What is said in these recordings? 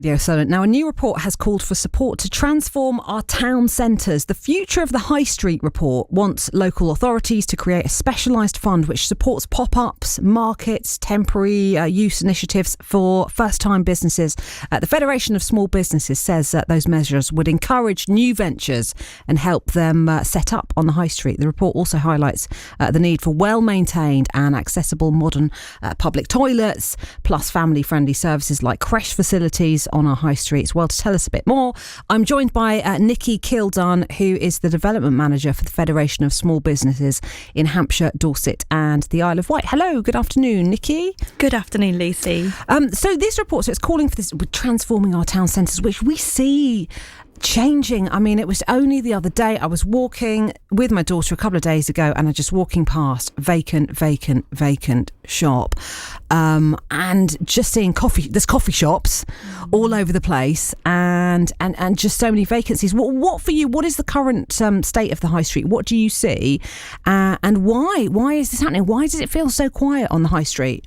Radio Solent. Now, a new report has called for support to transform our town centres. The Future of the High Street report wants local authorities to create a specialised fund which supports pop-ups, markets, temporary use initiatives for first-time businesses. The Federation of Small Businesses says that those measures would encourage new ventures and help them set up on the high street. The report also highlights the need for well-maintained and accessible modern public toilets, plus family-friendly services like creche facilities on our high streets. Well, to tell us a bit more, I'm joined by Nikki Kildun, who is the Development Manager for the Federation of Small Businesses in Hampshire, Dorset and the Isle of Wight. Hello, good afternoon, Nikki. Good afternoon, Lucy. So this report, it's calling for this, with transforming our town centres, which we see changing. I mean, it was only the other day I was walking with my daughter a couple of days ago and I just walking past vacant shop and just seeing there's coffee shops all over the place and just so many vacancies. What for you, what is the current state of the high street? What do you see and why is this happening? Why does it feel so quiet on the high street?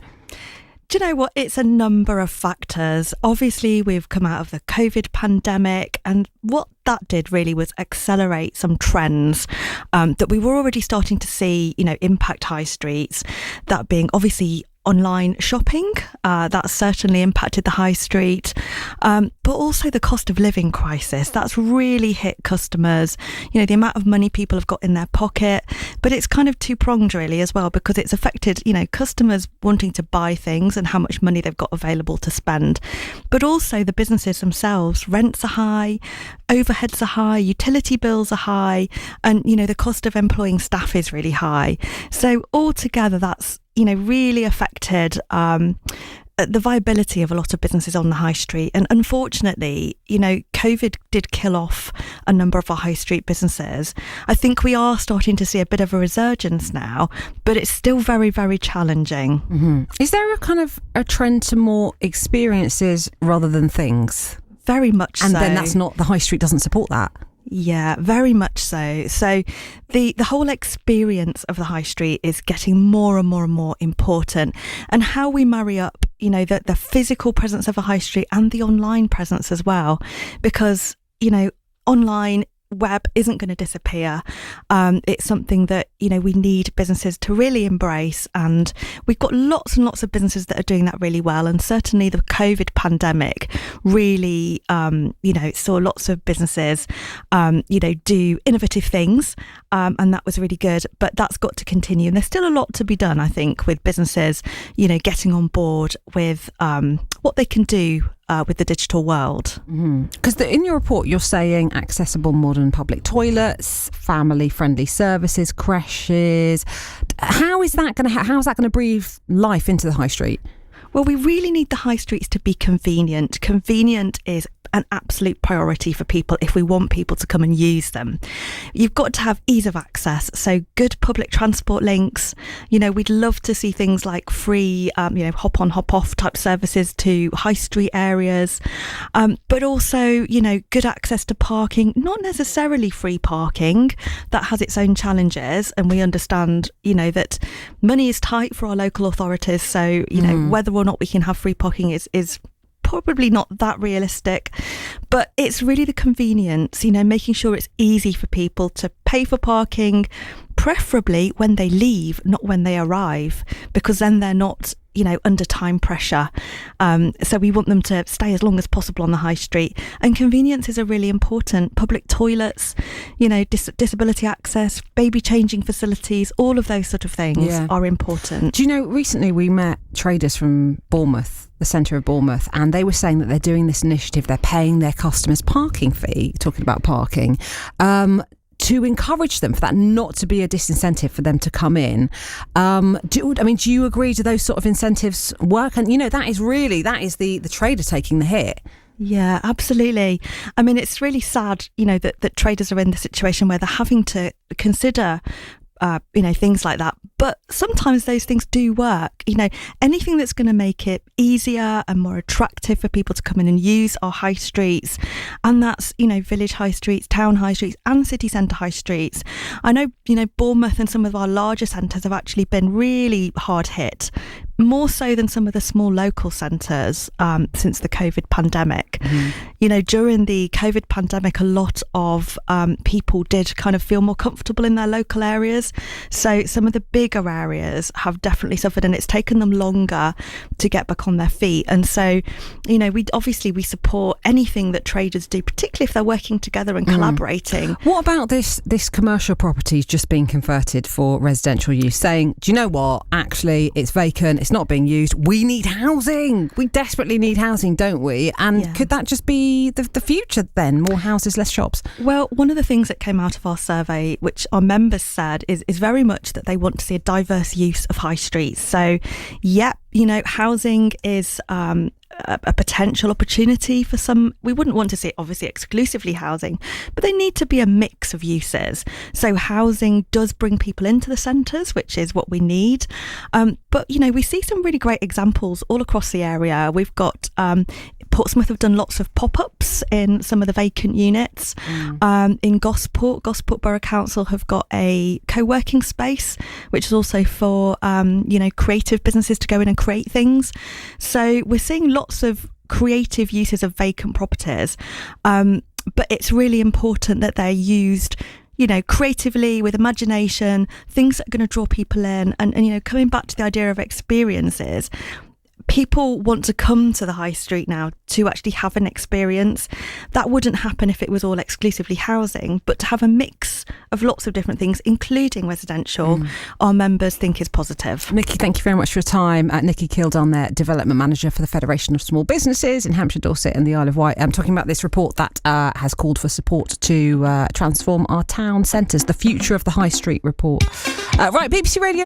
Do you know what? It's a number of factors. Obviously, we've come out of the COVID pandemic, and what that did really was accelerate some trends that we were already starting to see, impact high streets. That being obviously online shopping, that certainly impacted the high street, but also the cost of living crisis. That's really hit customers, the amount of money people have got in their pocket, but it's kind of two-pronged really as well, because it's affected, customers wanting to buy things and how much money they've got available to spend, but also the businesses themselves. Rents are high, overheads are high, utility bills are high, and, the cost of employing staff is really high. So altogether, that's really affected the viability of a lot of businesses on the high street. And unfortunately, COVID did kill off a number of our high street businesses. I think we are starting to see a bit of a resurgence now, but it's still very, very challenging. Mm-hmm. Is there a kind of a trend to more experiences rather than things? Very much so. And then the high street doesn't support that. Yeah, very much so. So the whole experience of the high street is getting more and more and more important, and how we marry up, the physical presence of a high street and the online presence as well, because, online web isn't going to disappear. It's something that, we need businesses to really embrace, and we've got lots and lots of businesses that are doing that really well. And certainly the COVID pandemic really, saw lots of businesses, do innovative things, and that was really good. But that's got to continue, and there's still a lot to be done, I think, with businesses, getting on board with what they can do with the digital world. Because in your report you're saying accessible modern public toilets, family-friendly services, creches. How is that going to breathe life into the high street? Well, we really need the high streets to be convenient. Convenient is an absolute priority for people if we want people to come and use them. You've got to have ease of access, so good public transport links. We'd love to see things like free, hop on, hop off type services to high street areas, but also, good access to parking, not necessarily free parking. That has its own challenges, and we understand, that money is tight for our local authorities. So, whether or not we can have free parking is probably not that realistic, but it's really the convenience, making sure it's easy for people to pay for parking, preferably when they leave, not when they arrive, because then they're not, under time pressure. So we want them to stay as long as possible on the high street. And convenience is a really important. Public toilets, disability access, baby changing facilities, all of those sort of things are important. Do you know, recently we met traders from Bournemouth, the centre of Bournemouth, and they were saying that they're doing this initiative. They're paying their customers parking fee, talking about parking, to encourage them, for that not to be a disincentive for them to come in. Do you agree? Do those sort of incentives work? And that is the trader taking the hit. Yeah, absolutely. I mean, it's really sad, that traders are in the situation where they're having to consider things like that. But sometimes those things do work. Anything that's going to make it easier and more attractive for people to come in and use our high streets. And that's, village high streets, town high streets and city centre high streets. I know, Bournemouth and some of our larger centres have actually been really hard hit, more so than some of the small local centres since the COVID pandemic. During the COVID pandemic, a lot of people did kind of feel more comfortable in their local areas. So some of the bigger areas have definitely suffered, and it's taken them longer to get back on their feet. And so, we support anything that traders do, particularly if they're working together and collaborating. What about this commercial properties just being converted for residential use, saying, do you know what, actually it's vacant, it's not being used, we need housing, we desperately need housing, don't we? And could that just be the future then? More houses, less shops? Well, one of the things that came out of our survey, which our members said, is very much that they want to see a diverse use of high streets. So, housing is a potential opportunity for some. We wouldn't want to see obviously exclusively housing, but they need to be a mix of uses. So housing does bring people into the centres, which is what we need. But we see some really great examples all across the area. We've got Portsmouth have done lots of pop-ups in some of the vacant units. In Gosport Borough Council have got a co-working space, which is also for creative businesses to go in and create things. So we're seeing lots of creative uses of vacant properties, but it's really important that they're used creatively, with imagination, things that are going to draw people in. And coming back to the idea of experiences, people want to come to the high street now to actually have an experience. That wouldn't happen if it was all exclusively housing, but to have a mix of lots of different things, including residential, our members think is positive. Nikki, thank you very much for your time. Nikki Kildon, their Development Manager for the Federation of Small Businesses in Hampshire, Dorset and the Isle of Wight. I'm talking about this report that has called for support to transform our town centres, the Future of the High Street report. Right, BBC Radio.